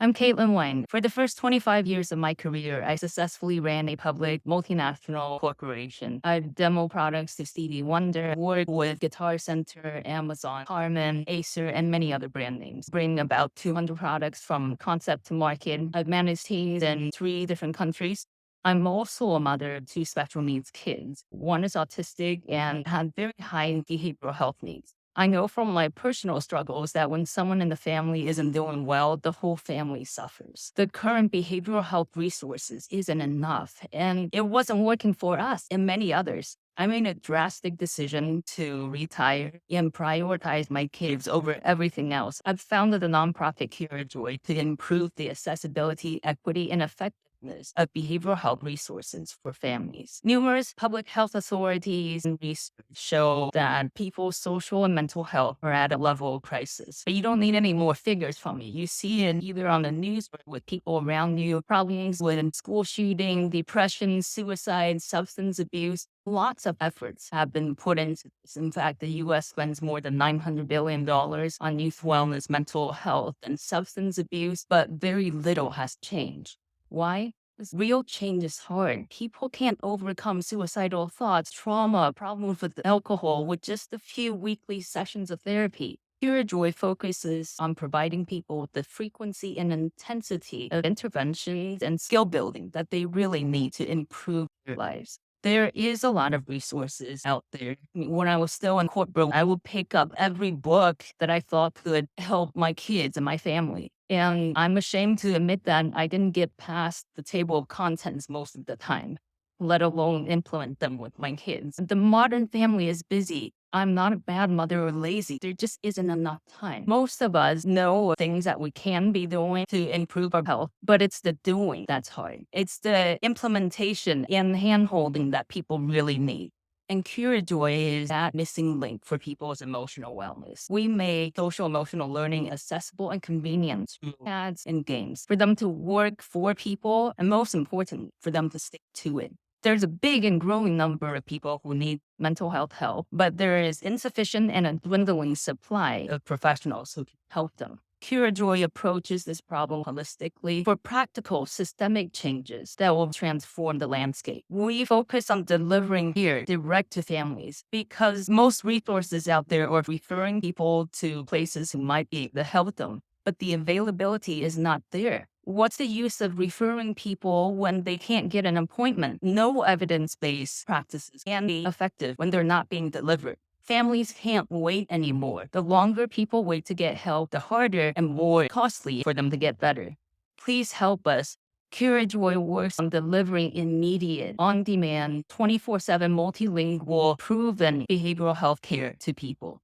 I'm Catlyn Wang. For the first 25 years of my career, I successfully ran a public multinational corporation. I've demoed products to Stevie Wonder, worked with Guitar Center, Amazon, Harman, Acer, and many other brand names. Bring about 200 products from concept to market. I've managed teams in 3 different countries. I'm also a mother of 2 special needs kids. One is autistic and had very high behavioral health needs. I know from my personal struggles that when someone in the family isn't doing well, the whole family suffers. The current behavioral health resources isn't enough, and it wasn't working for us and many others. I made a drastic decision to retire and prioritize my kids over everything else. I've founded a nonprofit curaJOY to improve the accessibility, equity, and effectiveness of behavioral health resources for families. Numerous public health authorities and research show that people's social and mental health are at a level of crisis. But you don't need any more figures from me. You see it either on the news or with people around you, problems with school shooting, depression, suicide, substance abuse. Lots of efforts have been put into this. In fact, the U.S. spends more than $900 billion on youth wellness, mental health, and substance abuse, but very little has changed. Why? Because real change is hard. People can't overcome suicidal thoughts, trauma, problems with alcohol with just a few weekly sessions of therapy. curaJOY focuses on providing people with the frequency and intensity of interventions and skill building that they really need to improve their lives. There is a lot of resources out there. When I was still in corporate, I would pick up every book that I thought could help my kids and my family. And I'm ashamed to admit that I didn't get past the table of contents most of the time, let alone implement them with my kids. The modern family is busy. I'm not a bad mother or lazy. There just isn't enough time. Most of us know things that we can be doing to improve our health, but it's the doing that's hard. It's the implementation and hand-holding that people really need. And curaJOY is that missing link for people's emotional wellness. We make social emotional learning accessible and convenient through ads and games for them to work for people, and most importantly, for them to stick to it. There's a big and growing number of people who need mental health help, but there is insufficient and a dwindling supply of professionals who can help them. curaJOY approaches this problem holistically for practical systemic changes that will transform the landscape. We focus on delivering here direct to families because most resources out there are referring people to places who might be able to help them, but the availability is not there. What's the use of referring people when they can't get an appointment? No evidence-based practices can be effective when they're not being delivered. Families can't wait anymore. The longer people wait to get help, the harder and more costly for them to get better. Please help us. curaJOY works on delivering immediate, on-demand, 24/7 multilingual, proven behavioral health care to people.